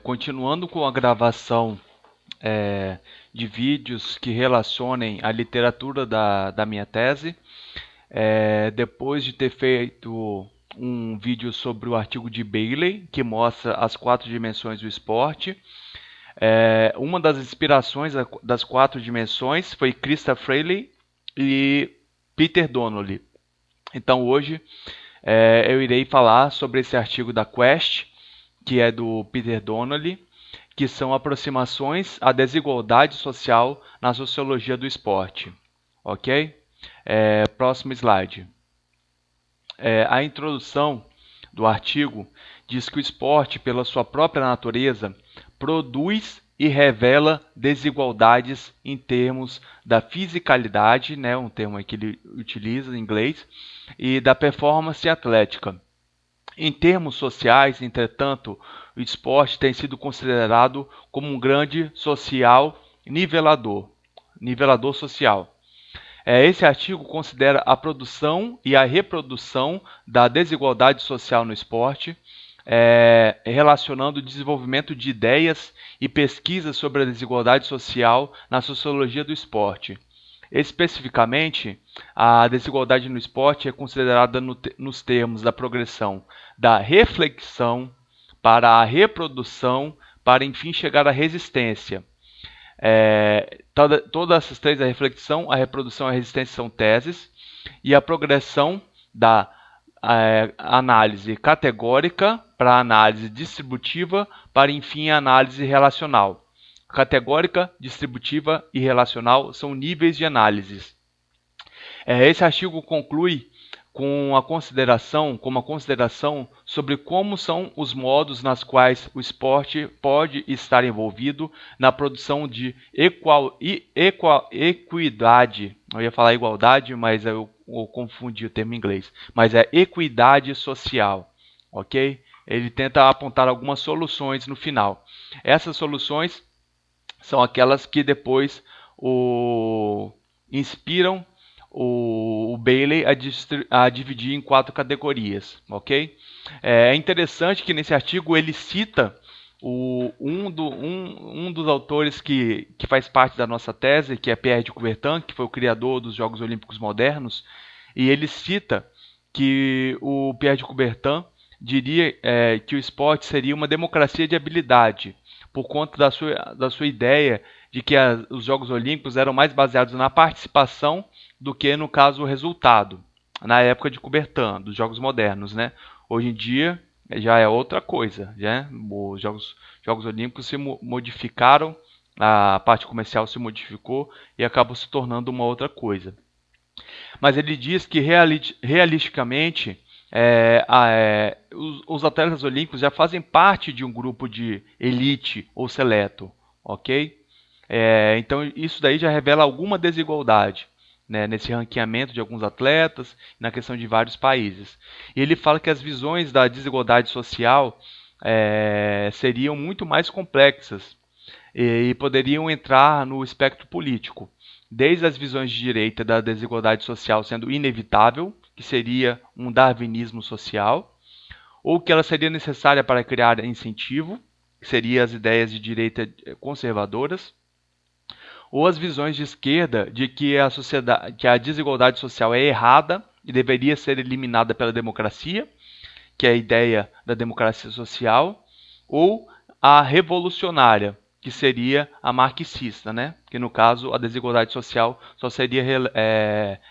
Continuando com a gravação de vídeos que relacionem a literatura da minha tese, depois de ter feito um vídeo sobre o artigo de Bailey, que mostra as 4 dimensões do esporte, uma das inspirações das 4 dimensões foi Krista Fraley e Peter Donnelly. Então hoje eu irei falar sobre esse artigo da Quest, que é do Peter Donnelly, que são aproximações à desigualdade social na sociologia do esporte. Ok? Próximo slide. A introdução do artigo diz que o esporte, pela sua própria natureza, produz e revela desigualdades em termos da fisicalidade, né, um termo que ele utiliza em inglês, e da performance atlética. Em termos sociais, entretanto, o esporte tem sido considerado como um grande social nivelador social. Esse artigo considera a produção e a reprodução da desigualdade social no esporte, relacionando o desenvolvimento de ideias e pesquisas sobre a desigualdade social na sociologia do esporte. Especificamente, a desigualdade no esporte é considerada nos termos da progressão da reflexão para a reprodução, para enfim chegar à resistência. Todas essas três, a reflexão, a reprodução e a resistência, são teses, e a progressão da análise categórica para a análise distributiva, para enfim a análise relacional. Categórica, distributiva e relacional são níveis de análises. Esse artigo conclui com uma consideração sobre como são os modos nas quais o esporte pode estar envolvido na produção de equidade. Eu ia falar igualdade, mas eu confundi o termo em inglês. Mas é equidade social, ok? Ele tenta apontar algumas soluções no final. Essas soluções são aquelas que depois inspiram o Bailey a dividir em 4 categorias, ok? É interessante que nesse artigo ele cita um dos autores que faz parte da nossa tese, que é Pierre de Coubertin, que foi o criador dos Jogos Olímpicos Modernos, e ele cita que o Pierre de Coubertin diria que o esporte seria uma democracia de habilidade, por conta da sua ideia de que os Jogos Olímpicos eram mais baseados na participação do que, no caso, o resultado, na época de Coubertin, dos Jogos Modernos, né? Hoje em dia já é outra coisa, né? Os Jogos Olímpicos se modificaram, a parte comercial se modificou e acabou se tornando uma outra coisa. Mas ele diz que realisticamente os atletas olímpicos já fazem parte de um grupo de elite ou seleto, ok? Então isso daí já revela alguma desigualdade, né, nesse ranqueamento de alguns atletas, na questão de vários países. E ele fala que as visões da desigualdade social seriam muito mais complexas e poderiam entrar no espectro político, desde as visões de direita da desigualdade social sendo inevitável, que seria um darwinismo social, ou que ela seria necessária para criar incentivo, que seriam as ideias de direita conservadoras, ou as visões de esquerda de que a desigualdade social é errada e deveria ser eliminada pela democracia, que é a ideia da democracia social, ou a revolucionária, que seria a marxista, né? Que no caso a desigualdade social só seria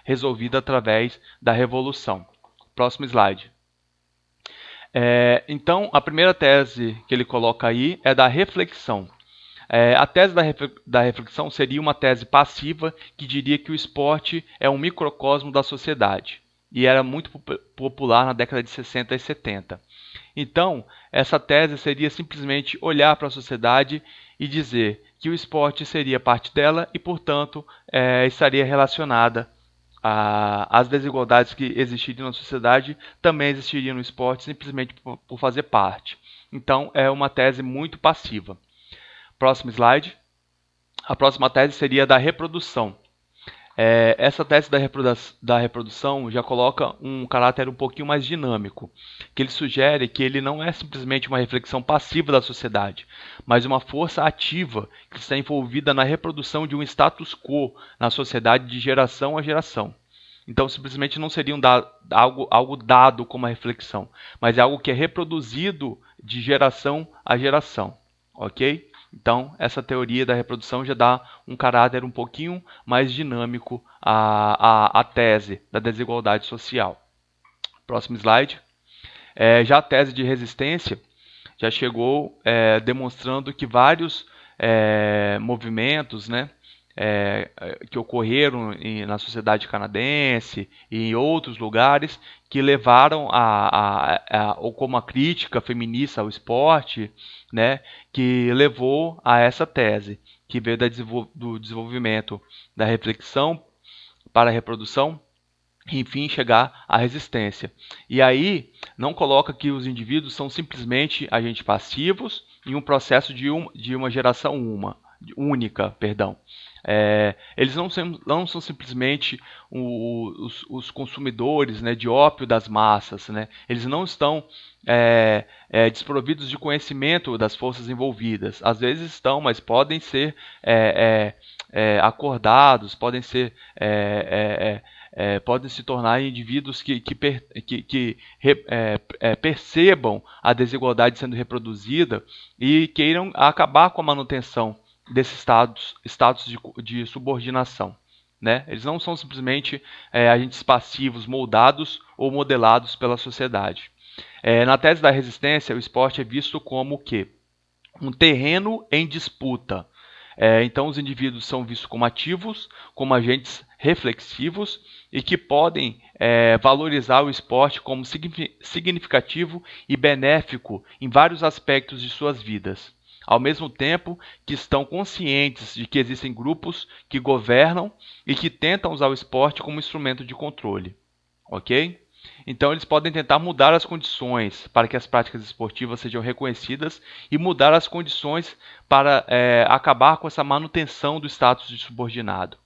resolvida através da revolução. Próximo slide. Então, a primeira tese que ele coloca aí é da reflexão. A tese da reflexão seria uma tese passiva que diria que o esporte é um microcosmo da sociedade. E era muito popular na década de 60 e 70. Então, essa tese seria simplesmente olhar para a sociedade e dizer que o esporte seria parte dela e, portanto, estaria relacionada às desigualdades que existiriam na sociedade, também existiriam no esporte, simplesmente por fazer parte. Então, é uma tese muito passiva. Próximo slide. A próxima tese seria da reprodução. Essa tese da reprodução já coloca um caráter um pouquinho mais dinâmico, que ele sugere que ele não é simplesmente uma reflexão passiva da sociedade, mas uma força ativa que está envolvida na reprodução de um status quo na sociedade de geração a geração. Então, simplesmente não seria algo dado como uma reflexão, mas é algo que é reproduzido de geração a geração, ok? Então, essa teoria da reprodução já dá um caráter um pouquinho mais dinâmico à tese da desigualdade social. Próximo slide. Já a tese de resistência já chegou demonstrando que vários movimentos, né, que ocorreram na sociedade canadense e em outros lugares que levaram ou como a crítica feminista ao esporte, né, que levou a essa tese, que veio do desenvolvimento da reflexão para a reprodução, e, enfim, chegar à resistência. E aí não coloca que os indivíduos são simplesmente agentes passivos em um processo de uma geração única, perdão. Eles não são simplesmente os consumidores, né, de ópio das massas, né? Eles não estão desprovidos de conhecimento das forças envolvidas. Às vezes estão, mas podem ser acordados, podem se tornar indivíduos que percebam a desigualdade sendo reproduzida e queiram acabar com a manutenção desses status de subordinação, né? Eles não são simplesmente agentes passivos moldados ou modelados pela sociedade. Na tese da resistência, o esporte é visto como o quê? Um terreno em disputa. Então, os indivíduos são vistos como ativos, como agentes reflexivos e que podem valorizar o esporte como significativo e benéfico em vários aspectos de suas vidas, ao mesmo tempo que estão conscientes de que existem grupos que governam e que tentam usar o esporte como instrumento de controle, ok? Então eles podem tentar mudar as condições para que as práticas esportivas sejam reconhecidas e mudar as condições para acabar com essa manutenção do status de subordinado.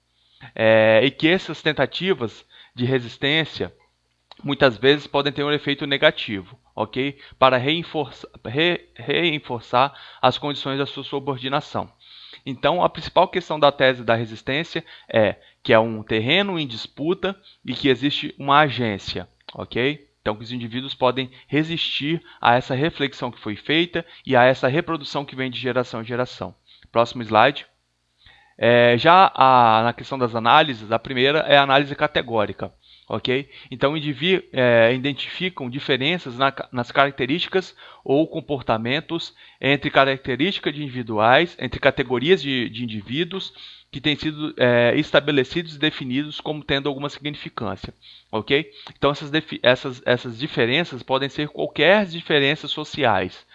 E que essas tentativas de resistência muitas vezes podem ter um efeito negativo, ok? Para reforçar as condições da sua subordinação. Então, a principal questão da tese da resistência é que é um terreno em disputa e que existe uma agência, ok? Então, que os indivíduos podem resistir a essa reflexão que foi feita e a essa reprodução que vem de geração em geração. Próximo slide. Na questão das análises, a primeira é a análise categórica. Okay? Então, identificam diferenças nas características ou comportamentos entre características individuais, entre categorias de indivíduos que têm sido estabelecidos e definidos como tendo alguma significância. Okay? Então, essas diferenças podem ser qualquer diferenças sociais.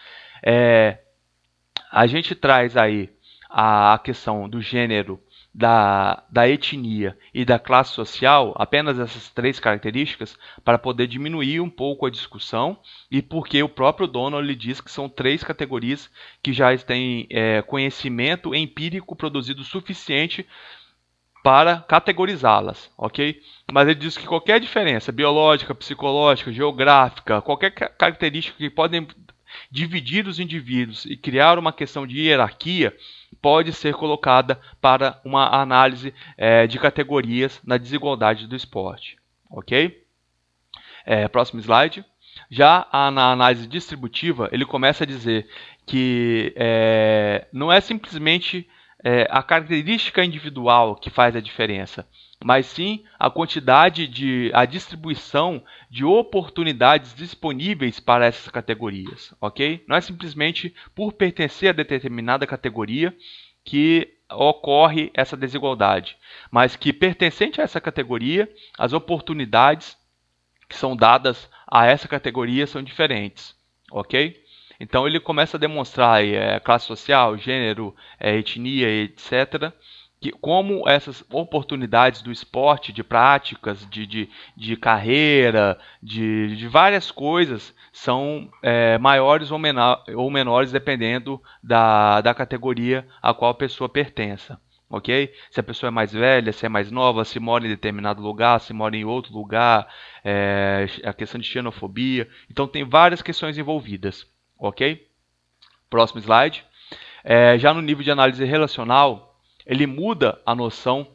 A gente traz aí a questão do gênero, da etnia e da classe social, apenas essas três características, para poder diminuir um pouco a discussão, e porque o próprio Donald diz que são três categorias que já têm conhecimento empírico produzido suficiente para categorizá-las, ok? Mas ele diz que qualquer diferença biológica, psicológica, geográfica, qualquer característica que podem dividir os indivíduos e criar uma questão de hierarquia pode ser colocada para uma análise de categorias na desigualdade do esporte. Ok? Próximo slide. Já na análise distributiva, ele começa a dizer que não é simplesmente a característica individual que faz a diferença, mas sim a distribuição de oportunidades disponíveis para essas categorias, ok? Não é simplesmente por pertencer a determinada categoria que ocorre essa desigualdade, mas que pertencente a essa categoria, as oportunidades que são dadas a essa categoria são diferentes, ok? Então ele começa a demonstrar classe social, gênero, etnia, etc., como essas oportunidades do esporte, de práticas, de carreira, de várias coisas, são maiores ou menores dependendo da categoria a qual a pessoa pertença. ok? Se a pessoa é mais velha, se é mais nova, se mora em determinado lugar, se mora em outro lugar, a questão de xenofobia. Então tem várias questões envolvidas, ok? Próximo slide. Já no nível de análise relacional, ele muda a noção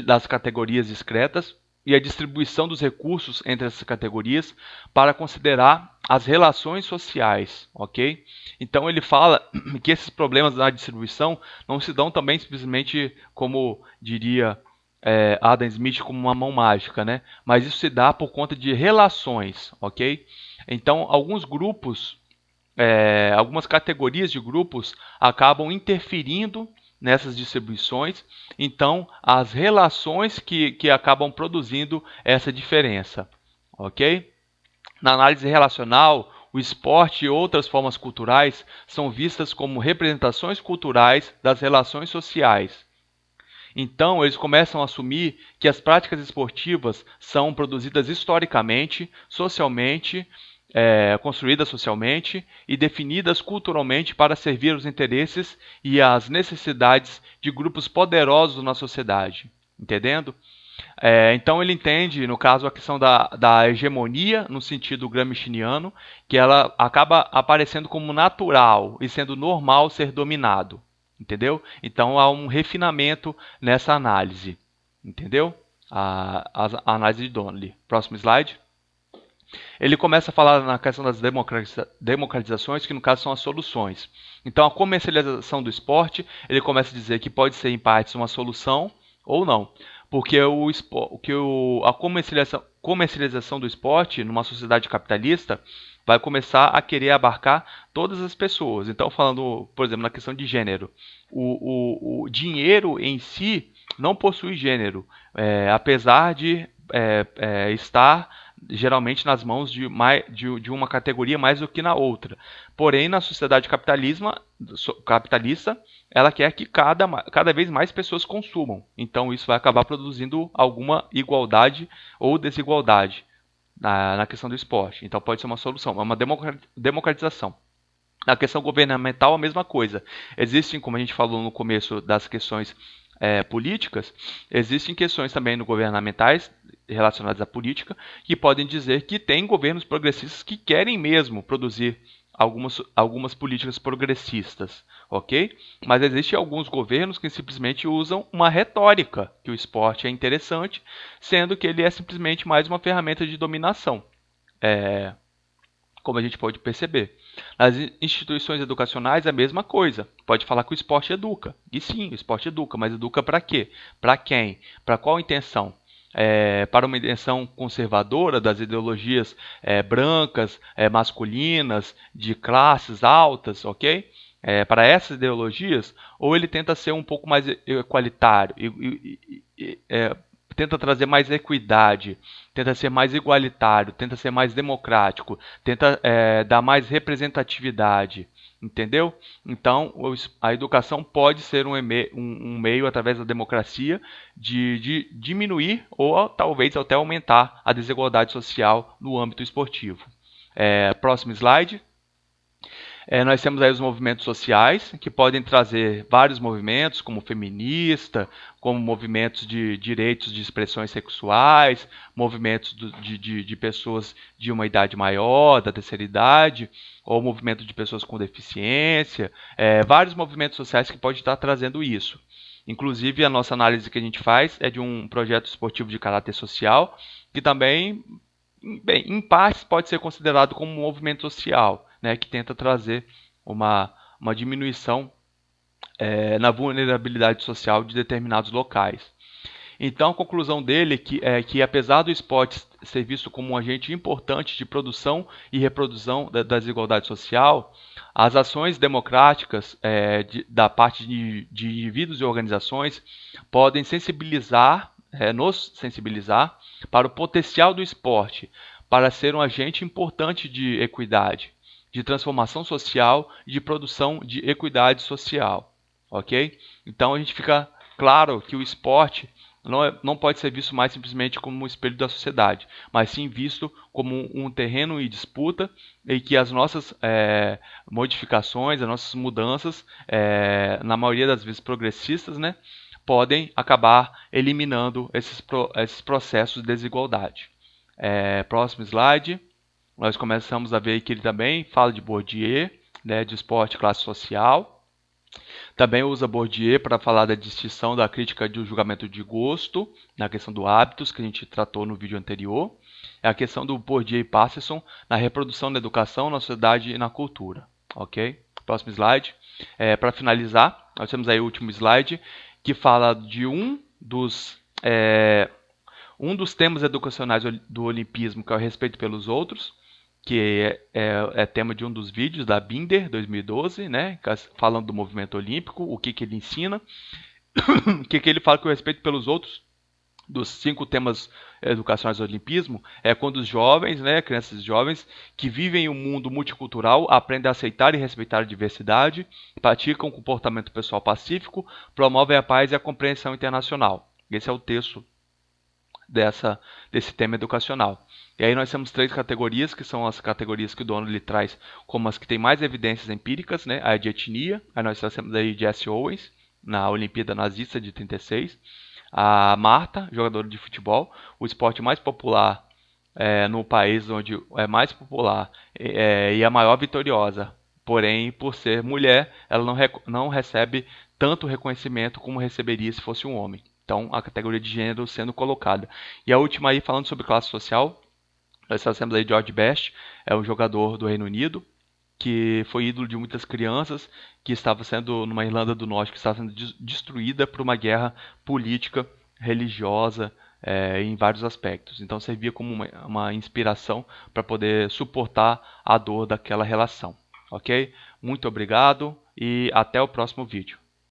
das categorias discretas e a distribuição dos recursos entre essas categorias para considerar as relações sociais, ok? Então ele fala que esses problemas na distribuição não se dão também simplesmente, como diria Adam Smith, como uma mão mágica, né? Mas isso se dá por conta de relações, ok? Então alguns grupos, algumas categorias de grupos acabam interferindo nessas distribuições, então as relações que acabam produzindo essa diferença, ok? Na análise relacional, o esporte e outras formas culturais são vistas como representações culturais das relações sociais. Então, eles começam a assumir que as práticas esportivas são produzidas historicamente, socialmente, construídas socialmente e definidas culturalmente para servir os interesses e as necessidades de grupos poderosos na sociedade. Entendendo? Então ele entende, no caso, a questão da hegemonia, no sentido gramsciano, que ela acaba aparecendo como natural e sendo normal ser dominado. Entendeu? Então há um refinamento nessa análise. Entendeu? A análise de Donnelly. Próximo slide. Ele começa a falar na questão das democratizações, que no caso são as soluções. Então a comercialização do esporte, ele começa a dizer que pode ser em partes uma solução ou não. Porque a comercialização do esporte numa sociedade capitalista vai começar a querer abarcar todas as pessoas. Então, falando, por exemplo, na questão de gênero, o dinheiro em si não possui gênero, apesar de estar geralmente nas mãos de uma categoria mais do que na outra. Porém, na sociedade capitalista, ela quer que cada vez mais pessoas consumam. Então, isso vai acabar produzindo alguma igualdade ou desigualdade na questão do esporte. Então, pode ser uma solução, é uma democratização. Na questão governamental, a mesma coisa. Existem, como a gente falou no começo das questões políticas, existem questões também no governamentais relacionadas à política que podem dizer que tem governos progressistas que querem mesmo produzir algumas políticas progressistas, ok? Mas existem alguns governos que simplesmente usam uma retórica que o esporte é interessante, sendo que ele é simplesmente mais uma ferramenta de dominação. Como a gente pode perceber. Nas instituições educacionais é a mesma coisa. Pode falar que o esporte educa. E sim, o esporte educa, mas educa para quê? Para quem? Para qual intenção? Para uma intenção conservadora das ideologias brancas, masculinas, de classes altas, ok? Para essas ideologias, ou ele tenta ser um pouco mais equalitário, tenta trazer mais equidade, tenta ser mais igualitário, tenta ser mais democrático, tenta dar mais representatividade, entendeu? Então, a educação pode ser um meio, através da democracia, de diminuir ou talvez até aumentar a desigualdade social no âmbito esportivo. Próximo slide. Nós temos aí os movimentos sociais, que podem trazer vários movimentos, como feminista, como movimentos de direitos de expressões sexuais, movimentos de pessoas de uma idade maior, da terceira idade, ou movimento de pessoas com deficiência, vários movimentos sociais que podem estar trazendo isso. Inclusive, a nossa análise que a gente faz é de um projeto esportivo de caráter social, que também, bem, em partes, pode ser considerado como um movimento social, né, que tenta trazer uma diminuição na vulnerabilidade social de determinados locais. Então, a conclusão dele é que apesar do esporte ser visto como um agente importante de produção e reprodução da desigualdade social, as ações democráticas da parte de indivíduos e organizações podem nos sensibilizar para o potencial do esporte, para ser um agente importante de equidade, de transformação social e de produção de equidade social, ok? Então a gente fica claro que o esporte não pode ser visto mais simplesmente como um espelho da sociedade, mas sim visto como um terreno em disputa e que as nossas modificações, as nossas mudanças, na maioria das vezes progressistas, né, podem acabar eliminando esses processos de desigualdade. Próximo slide. Nós começamos a ver que ele também fala de Bourdieu, né, de esporte e classe social. Também usa Bourdieu para falar da distinção da crítica do julgamento de gosto, na questão do hábitos, que a gente tratou no vídeo anterior. É a questão do Bourdieu e Passerson na reprodução da educação, na sociedade e na cultura. Ok? Próximo slide. Para finalizar, nós temos aí o último slide, que fala de um dos temas educacionais do olimpismo, que é o respeito pelos outros, que é tema de um dos vídeos da Binder 2012, né, falando do movimento olímpico, o que ele ensina, o que ele fala que o respeito pelos outros, dos 5 temas educacionais do olimpismo, é quando os jovens, né, crianças jovens, que vivem um mundo multicultural, aprendem a aceitar e respeitar a diversidade, praticam um comportamento pessoal pacífico, promovem a paz e a compreensão internacional. Esse é o texto desse tema educacional. E aí nós temos 3 categorias, que são as categorias que o Donald traz como as que têm mais evidências empíricas, né? A de etnia, aí nós temos aí Jesse Owens, na Olimpíada Nazista de 36, a Marta, jogadora de futebol, o esporte mais popular no país onde é mais popular e a maior vitoriosa. Porém, por ser mulher, ela não recebe tanto reconhecimento como receberia se fosse um homem. Então, a categoria de gênero sendo colocada. E a última aí, falando sobre classe social, nós temos aí George Best, é um jogador do Reino Unido, que foi ídolo de muitas crianças, que estava sendo, numa Irlanda do Norte, que estava sendo destruída por uma guerra política, religiosa, em vários aspectos. Então, servia como uma inspiração para poder suportar a dor daquela relação. Ok? Muito obrigado e até o próximo vídeo.